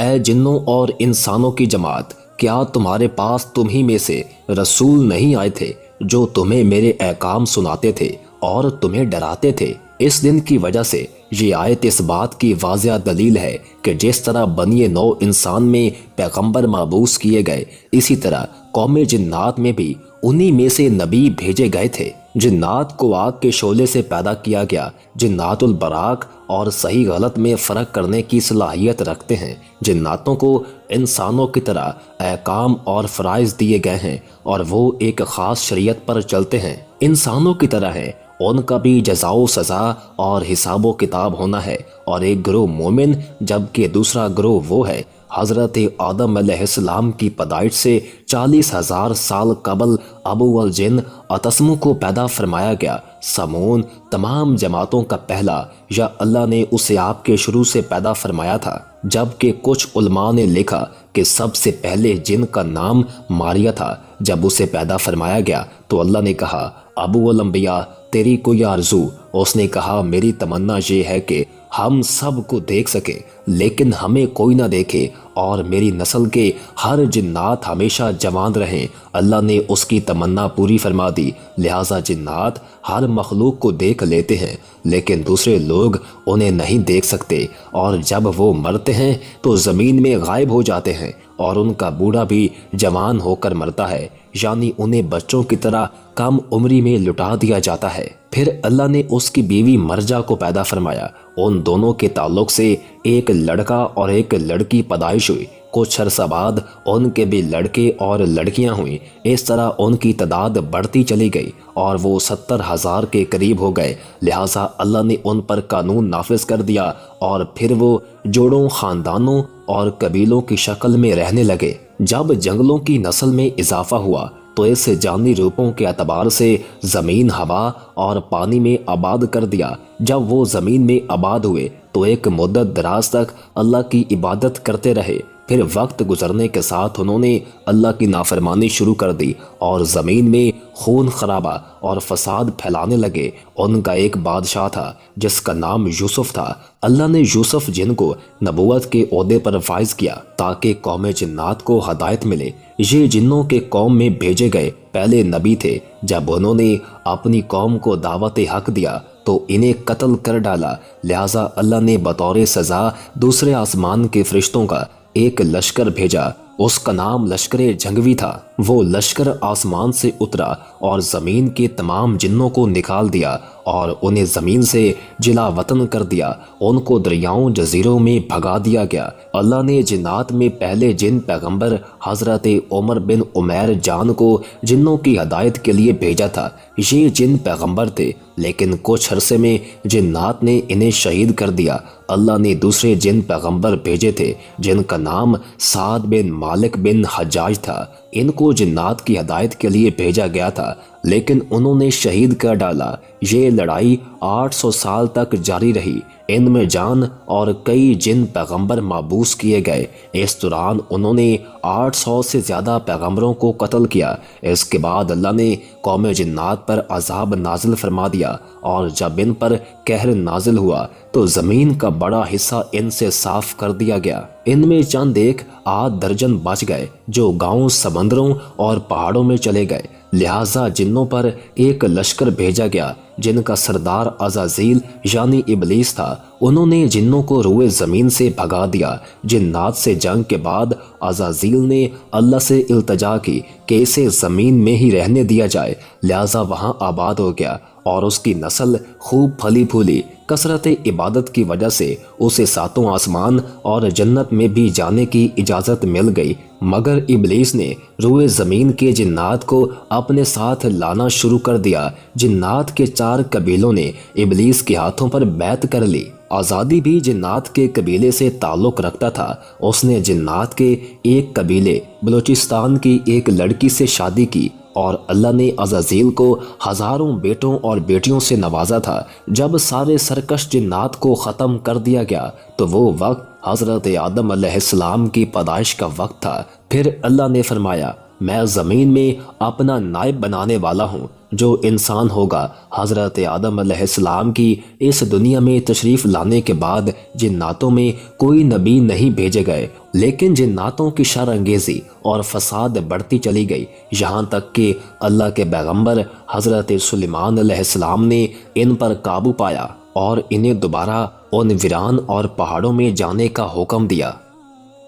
اے جنوں اور انسانوں کی جماعت، کیا تمہارے پاس تم ہی میں سے رسول نہیں آئے تھے جو تمہیں میرے احکام سناتے تھے اور تمہیں ڈراتے تھے؟ اس دن کی وجہ سے یہ آیت اس بات کی واضح دلیل ہے کہ جس طرح بنی نوع انسان میں پیغمبر مبعوث کیے گئے، اسی طرح قوم جنات میں بھی انہی میں سے نبی بھیجے گئے تھے۔ جنات کو آگ کے شعلے سے پیدا کیا گیا۔ جنات البراق اور صحیح غلط میں فرق کرنے کی صلاحیت رکھتے ہیں۔ جناتوں کو انسانوں کی طرح احکام اور فرائض دیے گئے ہیں اور وہ ایک خاص شریعت پر چلتے ہیں، انسانوں کی طرح ہیں۔ ان کا بھی جزا و سزا اور حساب و کتاب ہونا ہے، اور ایک گروہ مومن جبکہ دوسرا گروہ وہ ہے۔ حضرت آدم علیہ السلام کی پیدائش سے 40,000 سال قبل ابو الجن اتسمو کو پیدا فرمایا گیا۔ سمون تمام جماعتوں کا پہلا، یا اللہ نے اسے آپ کے شروع سے پیدا فرمایا تھا، جبکہ کچھ علماء نے لکھا کہ سب سے پہلے جن کا نام ماریا تھا۔ جب اسے پیدا فرمایا گیا تو اللہ نے کہا، ابو الانبیاء تیری کوئی آرزو؟ اس نے کہا، میری تمنا یہ ہے کہ ہم سب کو دیکھ سکے لیکن ہمیں کوئی نہ دیکھے، اور میری نسل کے ہر جنات ہمیشہ جوان رہیں۔ اللہ نے اس کی تمنا پوری فرما دی، لہٰذا جنات ہر مخلوق کو دیکھ لیتے ہیں لیکن دوسرے لوگ انہیں نہیں دیکھ سکتے، اور جب وہ مرتے ہیں تو زمین میں غائب ہو جاتے ہیں، اور ان کا بوڑھا بھی جوان ہو کر مرتا ہے، یعنی انہیں بچوں کی طرح کم عمری میں لٹا دیا جاتا ہے۔ پھر اللہ نے اس کی بیوی مرجا کو پیدا فرمایا۔ ان دونوں کے تعلق سے ایک لڑکا اور ایک لڑکی پیدائش ہوئی۔ کچھ عرصہ بعد ان کے بھی لڑکے اور لڑکیاں ہوئیں۔ اس طرح ان کی تعداد بڑھتی چلی گئی اور وہ 70,000 کے قریب ہو گئے۔ لہٰذا اللہ نے ان پر قانون نافذ کر دیا، اور پھر وہ جوڑوں، خاندانوں اور قبیلوں کی شکل میں رہنے لگے۔ جب جنگلوں کی نسل میں اضافہ ہوا تو اس جانی روپوں کے اعتبار سے زمین، ہوا اور پانی میں آباد کر دیا۔ جب وہ زمین میں آباد ہوئے تو ایک مدت دراز تک اللہ کی عبادت کرتے رہے۔ پھر وقت گزرنے کے ساتھ انہوں نے اللہ کی نافرمانی شروع کر دی اور زمین میں خون خرابہ اور فساد پھیلانے لگے۔ ان کا ایک بادشاہ تھا جس کا نام یوسف تھا۔ اللہ نے یوسف جن کو نبوت کے عہدے پر فائز کیا تاکہ قوم جنات کو ہدایت ملے۔ یہ جنوں کے قوم میں بھیجے گئے پہلے نبی تھے۔ جب انہوں نے اپنی قوم کو دعوت حق دیا تو انہیں قتل کر ڈالا، لہٰذا اللہ نے بطور سزا دوسرے آسمان کے فرشتوں کا ایک لشکر بھیجا۔ اس کا نام لشکر جنگوی تھا۔ وہ لشکر آسمان سے اترا اور زمین کے تمام جنوں کو نکال دیا اور انہیں زمین سے جلا وطن کر دیا۔ ان کو دریاؤں، جزیروں میں بھگا دیا گیا۔ اللہ نے جنات میں پہلے جن پیغمبر حضرت عمر بن عمیر جان کو جنوں کی ہدایت کے لیے بھیجا تھا۔ یہ جن پیغمبر تھے لیکن کچھ عرصے میں جنات نے انہیں شہید کر دیا۔ اللہ نے دوسرے جن پیغمبر بھیجے تھے جن کا نام سعد بن مالک بن حجاج تھا۔ ان کو جنات کی ہدایت کے لیے بھیجا گیا تھا لیکن انہوں نے شہید کر ڈالا۔ یہ لڑائی 800 سال تک جاری رہی۔ ان میں جان اور کئی جن پیغمبر مبعوث کیے گئے۔ اس دوران انہوں نے 800 سے زیادہ پیغمبروں کو قتل کیا۔ اس کے بعد اللہ نے قوم جنات پر عذاب نازل فرما دیا، اور جب ان پر قہر نازل ہوا تو زمین کا بڑا حصہ ان سے صاف کر دیا گیا۔ ان میں چند ایک آدھ درجن بچ گئے جو گاؤں، سمندروں اور پہاڑوں میں چلے گئے۔ لہٰذا جنوں پر ایک لشکر بھیجا گیا جن کا سردار عزازیل یعنی ابلیس تھا۔ انہوں نے جنوں کو روئے زمین سے بھگا دیا۔ جنات سے جنگ کے بعد عزازیل نے اللہ سے التجا کی کہ اسے زمین میں ہی رہنے دیا جائے، لہٰذا وہاں آباد ہو گیا اور اس کی نسل خوب پھلی پھولی۔ کثرت عبادت کی وجہ سے اسے ساتوں آسمان اور جنت میں بھی جانے کی اجازت مل گئی، مگر ابلیس نے روئے زمین کے جنات کو اپنے ساتھ لانا شروع کر دیا۔ جنات کے 4 قبیلوں نے ابلیس کے ہاتھوں پر بیعت کر لی۔ آزادی بھی جنات کے قبیلے سے تعلق رکھتا تھا۔ اس نے جنات کے ایک قبیلے بلوچستان کی ایک لڑکی سے شادی کی، اور اللہ نے عزازیل کو ہزاروں بیٹوں اور بیٹیوں سے نوازا تھا۔ جب سارے سرکش جنات کو ختم کر دیا گیا تو وہ وقت حضرت آدم علیہ السلام کی پیدائش کا وقت تھا۔ پھر اللہ نے فرمایا، میں زمین میں اپنا نائب بنانے والا ہوں جو انسان ہوگا۔ حضرت آدم علیہ السلام کی اس دنیا میں تشریف لانے کے بعد جناتوں میں کوئی نبی نہیں بھیجے گئے، لیکن جناتوں کی شر انگیزی اور فساد بڑھتی چلی گئی، یہاں تک کہ اللہ کے پیغمبر حضرت سلیمان علیہ السلام نے ان پر قابو پایا اور انہیں دوبارہ ان ویران اور پہاڑوں میں جانے کا حکم دیا۔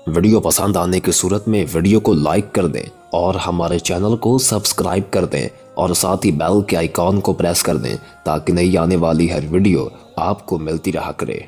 ویڈیو پسند آنے کی صورت میں ویڈیو کو لائک کر دیں اور ہمارے چینل کو سبسکرائب کر دیں اور ساتھ ہی بیل کے آئیکن کو پریس کر دیں تاکہ نئی آنے والی ہر ویڈیو آپ کو ملتی رہا کرے۔